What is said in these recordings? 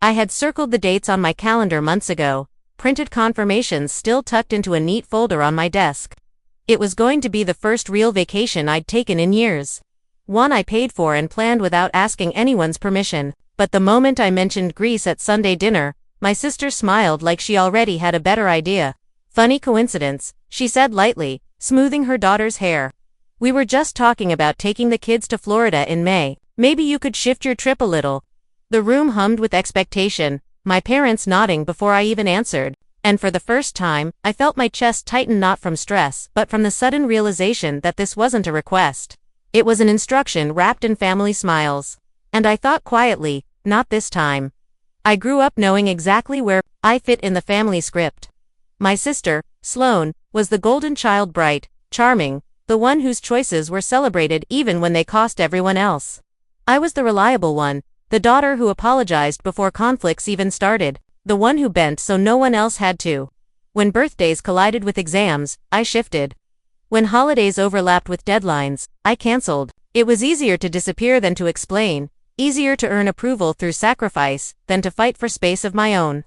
I had circled the dates on my calendar months ago, printed confirmations still tucked into a neat folder on my desk. It was going to be the first real vacation I'd taken in years. One I paid for and planned without asking anyone's permission, but the moment I mentioned Greece at Sunday dinner, my sister smiled like she already had a better idea. "Funny coincidence," she said lightly, smoothing her daughter's hair. "We were just talking about taking the kids to Florida in May. Maybe you could shift your trip a little." The room hummed with expectation, my parents nodding before I even answered, and for the first time, I felt my chest tighten not from stress but from the sudden realization that this wasn't a request. It was an instruction wrapped in family smiles. And I thought quietly, not this time. I grew up knowing exactly where I fit in the family script. My sister, Sloane, was the golden child, bright, charming, the one whose choices were celebrated even when they cost everyone else. I was the reliable one, the daughter who apologized before conflicts even started, the one who bent so no one else had to. When birthdays collided with exams, I shifted. When holidays overlapped with deadlines, I canceled. It was easier to disappear than to explain, easier to earn approval through sacrifice than to fight for space of my own.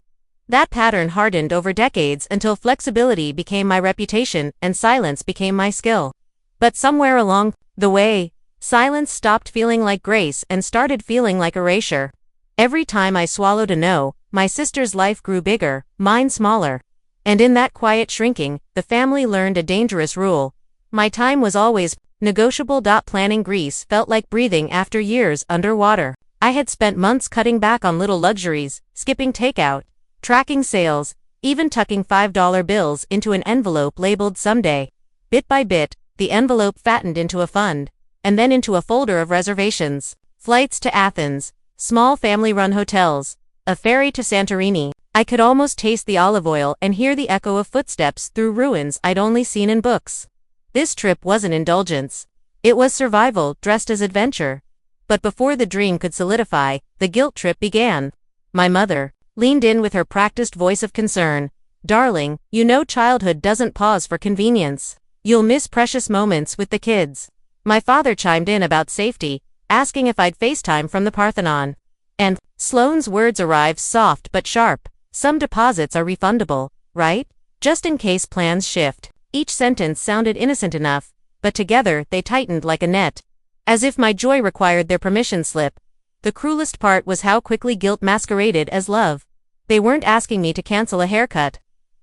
That pattern hardened over decades until flexibility became my reputation and silence became my skill. But somewhere along the way, silence stopped feeling like grace and started feeling like erasure. Every time I swallowed a no, my sister's life grew bigger, mine smaller. And in that quiet shrinking, the family learned a dangerous rule. My time was always negotiable. Planning Greece felt like breathing after years underwater. I had spent months cutting back on little luxuries, skipping takeout, tracking sales, even tucking $5 bills into an envelope labeled someday. Bit by bit, the envelope fattened into a fund, and then into a folder of reservations, flights to Athens, small family-run hotels, a ferry to Santorini. I could almost taste the olive oil and hear the echo of footsteps through ruins I'd only seen in books. This trip wasn't indulgence. It was survival dressed as adventure. But before the dream could solidify, the guilt trip began. My mother leaned in with her practiced voice of concern. "Darling, you know childhood doesn't pause for convenience. You'll miss precious moments with the kids." My father chimed in about safety, asking if I'd FaceTime from the Parthenon. And Sloane's words arrived soft but sharp. "Some deposits are refundable, right? Just in case plans shift." Each sentence sounded innocent enough, but together they tightened like a net. As if my joy required their permission slip. The cruelest part was how quickly guilt masqueraded as love. They weren't asking me to cancel a haircut.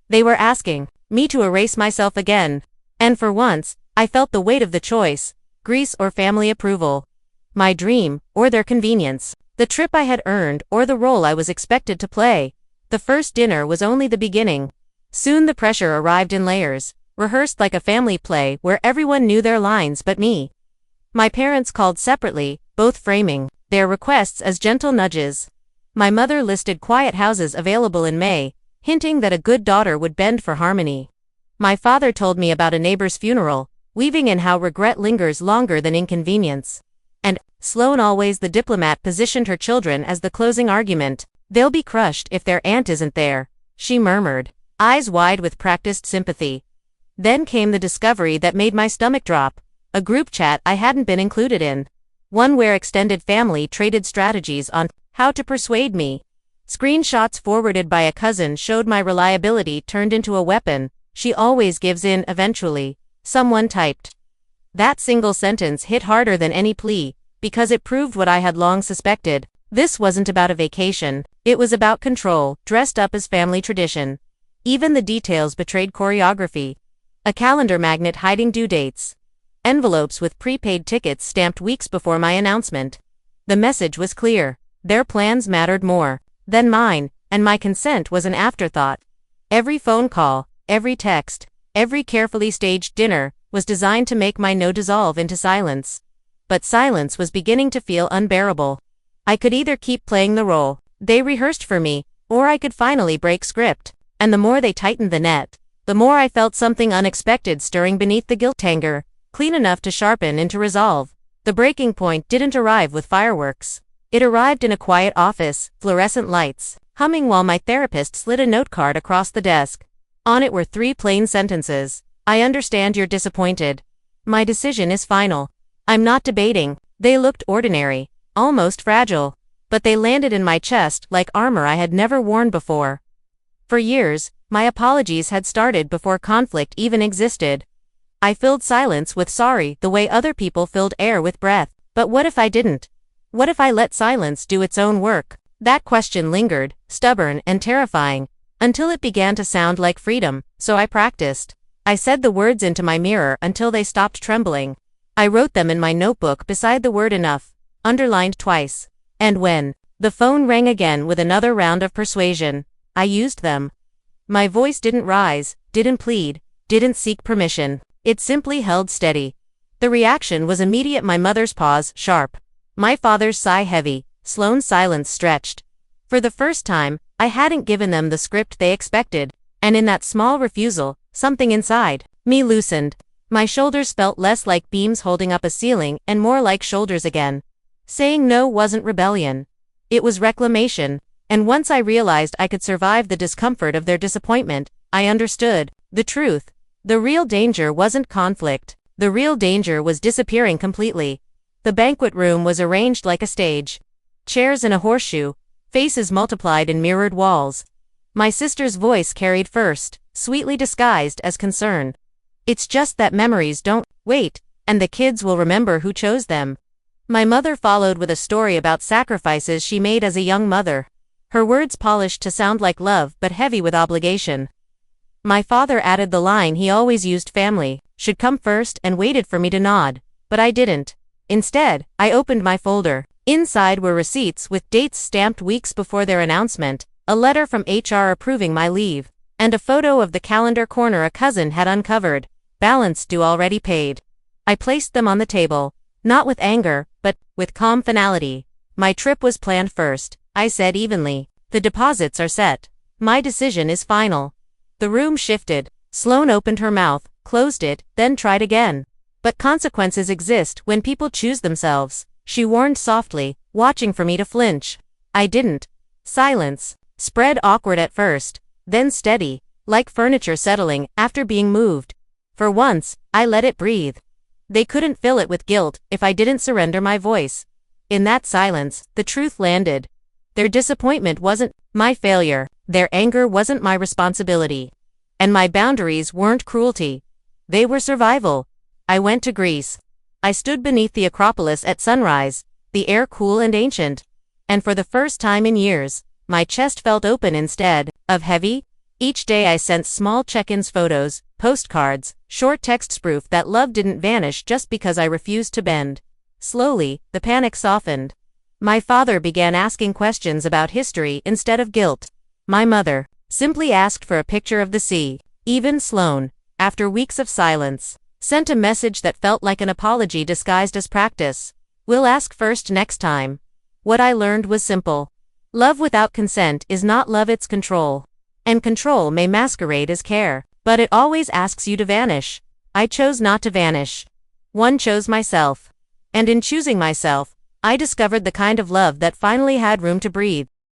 They were asking me to erase myself again. And for once, I felt the weight of the choice, Greece or family approval. My dream, or their convenience. The trip I had earned, or the role I was expected to play. The first dinner was only the beginning. Soon the pressure arrived in layers, rehearsed like a family play where everyone knew their lines but me. My parents called separately, both framing their requests as gentle nudges. My mother listed quiet houses available in May, hinting that a good daughter would bend for harmony. My father told me about a neighbor's funeral, weaving in how regret lingers longer than inconvenience. And Sloane, always the diplomat, positioned her children as the closing argument. "They'll be crushed if their aunt isn't there," she murmured, eyes wide with practiced sympathy. Then came the discovery that made my stomach drop. A group chat I hadn't been included in. One where extended family traded strategies on how to persuade me. Screenshots forwarded by a cousin showed my reliability turned into a weapon. "She always gives in eventually," someone typed. That single sentence hit harder than any plea, because it proved what I had long suspected. This wasn't about a vacation. It was about control, dressed up as family tradition. Even the details betrayed choreography. A calendar magnet hiding due dates. Envelopes with prepaid tickets stamped weeks before my announcement. The message was clear. Their plans mattered more than mine, and my consent was an afterthought. Every phone call, every text, every carefully staged dinner was designed to make my no dissolve into silence. But silence was beginning to feel unbearable. I could either keep playing the role they rehearsed for me, or I could finally break script. And the more they tightened the net, the more I felt something unexpected stirring beneath the guilt tanger, clean enough to sharpen into resolve. The breaking point didn't arrive with fireworks. It arrived in a quiet office, fluorescent lights humming while my therapist slid a note card across the desk. On it were 3 plain sentences. "I understand you're disappointed. My decision is final. I'm not debating." They looked ordinary, almost fragile. but they landed in my chest like armor I had never worn before. For years, my apologies had started before conflict even existed. I filled silence with sorry the way other people filled air with breath. But what if I didn't? What if I let silence do its own work? That question lingered, stubborn and terrifying, until it began to sound like freedom, so I practiced. I said the words into my mirror until they stopped trembling. I wrote them in my notebook beside the word enough, underlined twice. And when the phone rang again with another round of persuasion, I used them. My voice didn't rise, didn't plead, didn't seek permission. It simply held steady. The reaction was immediate. My mother's pause, sharp. My father's sigh, heavy. Sloane's silence stretched. For the first time, I hadn't given them the script they expected, and in that small refusal, something inside me loosened. My shoulders felt less like beams holding up a ceiling and more like shoulders again. Saying no wasn't rebellion. It was reclamation, and once I realized I could survive the discomfort of their disappointment, I understood the truth. The real danger wasn't conflict. The real danger was disappearing completely. The banquet room was arranged like a stage. Chairs in a horseshoe, faces multiplied in mirrored walls. My sister's voice carried first, sweetly disguised as concern. It's just that memories don't wait, and the kids will remember who chose them. My mother followed with a story about sacrifices she made as a young mother. Her words polished to sound like love but heavy with obligation. My father added the line he always used: family should come first, and waited for me to nod. But I didn't. Instead, I opened my folder. Inside were receipts with dates stamped weeks before their announcement, a letter from HR approving my leave, and a photo of the calendar corner a cousin had uncovered. Balance due already paid. I placed them on the table, not with anger, but with calm finality. My trip was planned first, I said evenly. The deposits are set. My decision is final. The room shifted. Sloane opened her mouth, closed it, then tried again. But consequences exist when people choose themselves, she warned softly, watching for me to flinch. I didn't. Silence. Spread, awkward at first, then steady, like furniture settling after being moved. For once, I let it breathe. They couldn't fill it with guilt if I didn't surrender my voice. In that silence, the truth landed. Their disappointment wasn't my failure, their anger wasn't my responsibility. And my boundaries weren't cruelty. They were survival. I went to Greece. I stood beneath the Acropolis at sunrise, the air cool and ancient. And for the first time in years, my chest felt open instead of heavy. Each day I sent small check-ins, photos, postcards, short texts, proof that love didn't vanish just because I refused to bend. Slowly, the panic softened. My father began asking questions about history instead of guilt. My mother simply asked for a picture of the sea. Even Sloane, after weeks of silence, sent a message that felt like an apology disguised as practice. We'll ask first next time. What I learned was simple. Love without consent is not love, it's control. And control may masquerade as care, but it always asks you to vanish. I chose not to vanish. One chose myself. And in choosing myself, I discovered the kind of love that finally had room to breathe.